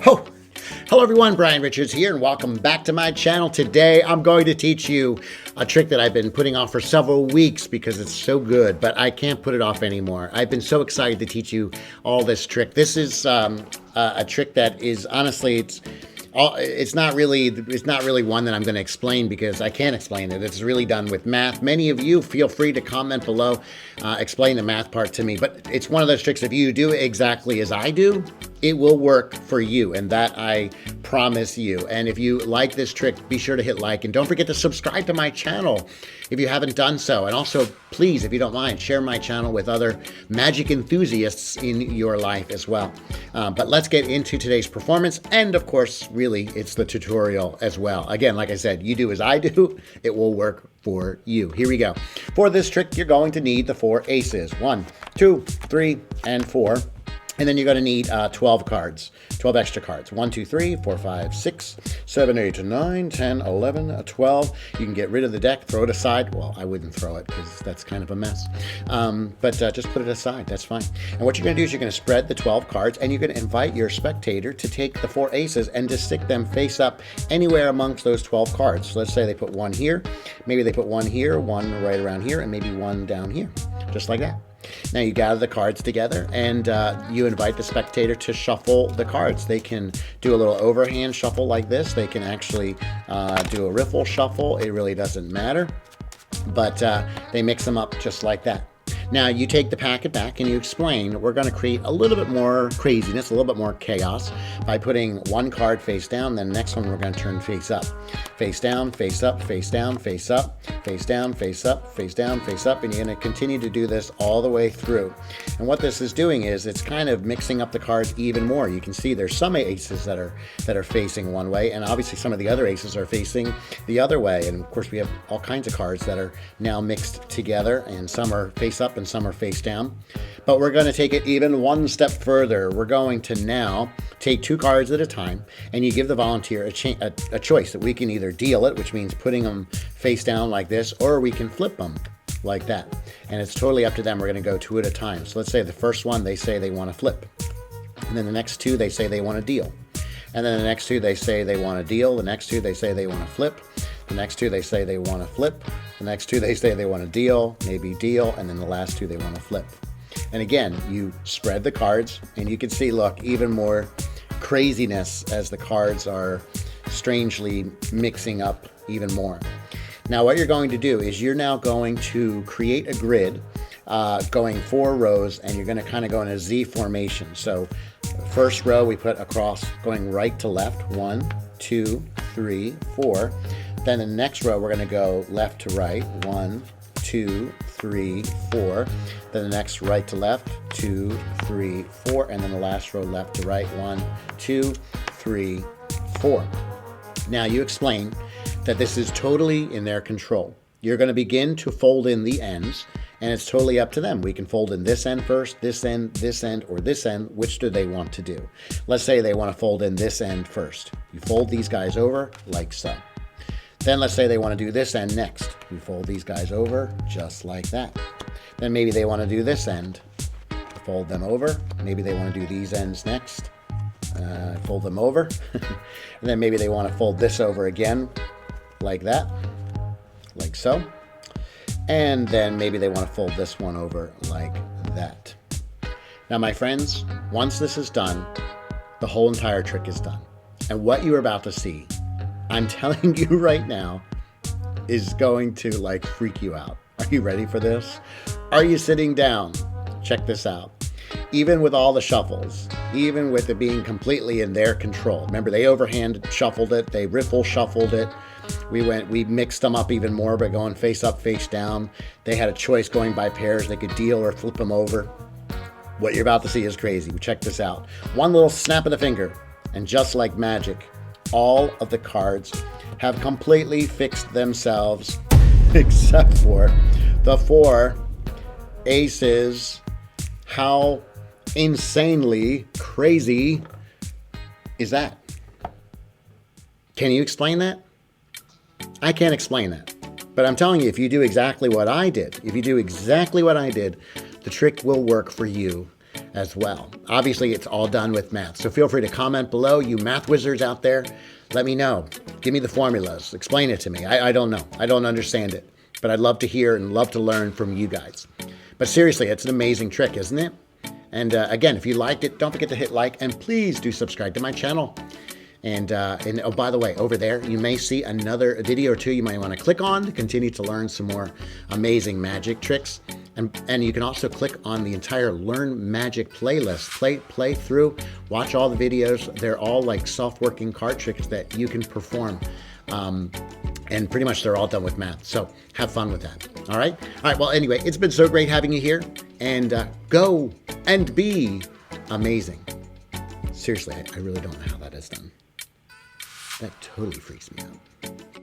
Ho! Hello everyone, Brian Richards here and welcome back to my channel. Today I'm going to teach you a trick that I've been putting off for several weeks because it's so good, but I can't put it off anymore. I've been so excited to teach you all this trick. This is a trick that is honestly, it's not really one that I'm going to explain because I can't explain it. It's really done with math. Many of you feel free to comment below, explain the math part to me, but it's one of those tricks. If you do it exactly as I do, it will work for you, and that I promise you. And if you like this trick, be sure to hit like, and don't forget to subscribe to my channel if you haven't done so. And also, please, if you don't mind, share my channel with other magic enthusiasts in your life as well. But let's get into today's performance, and of course, really, it's the tutorial as well. Again, like I said, you do as I do, it will work for you. Here we go. For this trick, you're going to need the 4 aces. 1, 2, 3, and 4. And then you're going to need 12 cards, 12 extra cards. 1, 2, 3, 4, 5, 6, 7, 8, 9, 10, 11, 12. You can get rid of the deck, throw it aside. Well, I wouldn't throw it because that's kind of a mess. But just put it aside. That's fine. And what you're going to do is you're going to spread the 12 cards, and you're going to invite your spectator to take the 4 aces and to stick them face up anywhere amongst those 12 cards. So let's say they put 1 here. Maybe they put 1 here, 1 right around here, and maybe 1 down here. Just like that. Now you gather the cards together and you invite the spectator to shuffle the cards. They can do a little overhand shuffle like this. They can actually do a riffle shuffle. It really doesn't matter, but they mix them up just like that. Now you take the packet back and you explain, we're going to create a little bit more craziness, a little bit more chaos by putting 1 card face down, then the next one we're going to turn face up. Face down, face up, face down, face up, face down, face up, face down, face up, and you're going to continue to do this all the way through. And what this is doing is it's kind of mixing up the cards even more. You can see there's some aces that are facing one way, and obviously some of the other aces are facing the other way. And of course we have all kinds of cards that are now mixed together, and some are face up and some are face down. But we're going to take it even one step further. We're going to now take 2 cards at a time, and you give the volunteer a choice that we can either deal it, which means putting them face down like this, or we can flip them like that. And it's totally up to them. We're going to go 2 at a time. So let's say the first one, they say they want to flip. And then the next 2, they say they want to deal. And then the next 2, they say they want to deal. The next 2, they say they want to flip. The next 2, they say they want to flip. The next 2, they say they want to deal, maybe deal. And then the last 2, they want to flip. And again, you spread the cards, and you can see, look, even more craziness as the cards are strangely mixing up even more. Now what you're going to do is you're now going to create a grid going 4 rows, and you're going to kind of go in a Z formation. So first row we put across going right to left, 1, 2, 3, 4. Then the next row we're going to go left to right, 1, 2, 3, 4. Then the next right to left, 2, 3, 4. And then the last row left to right, 1, 2, 3, 4. Now you explain that this is totally in their control. You're going to begin to fold in the ends, and it's totally up to them. We can fold in this end first, this end, or this end. Which do they want to do? Let's say they want to fold in this end first. You fold these guys over like so. Then let's say they want to do this end next. You fold these guys over just like that. Then maybe they want to do this end. Fold them over. Maybe they want to do these ends next. Fold them over. And then maybe they want to fold this over again like that, like so. And then maybe they want to fold this one over like that. Now, my friends, once this is done, the whole entire trick is done. And what you're about to see, I'm telling you right now, is going to like freak you out. Are you ready for this? Are you sitting down? Check this out. Even with all the shuffles, even with it being completely in their control. Remember, they overhand shuffled it. They riffle shuffled it. We mixed them up even more by going face up, face down. They had a choice going by pairs. They could deal or flip them over. What you're about to see is crazy. Check this out. One little snap of the finger, and just like magic, all of the cards have completely fixed themselves except for the 4 aces. How insanely crazy is that? Can you explain that? I can't explain that. But I'm telling you, if you do exactly what I did, the trick will work for you. as well. Obviously, it's all done with math. So feel free to comment below, you math wizards out there. Let me know. Give me the formulas. Explain it to me. I don't know. I don't understand it. But I'd love to hear and love to learn from you guys. But seriously, it's an amazing trick, isn't it? And again, if you liked it, don't forget to hit like, and please do subscribe to my channel. And oh, by the way, over there, you may see another video or two you might want to click on to continue to learn some more amazing magic tricks. And you can also click on the entire Learn Magic playlist. Play through, watch all the videos. They're all like self-working card tricks that you can perform. And pretty much they're all done with math. So have fun with that. All right? All right, well, anyway, it's been so great having you here. And go and be amazing. Seriously, I really don't know how that is done. That totally freaks me out.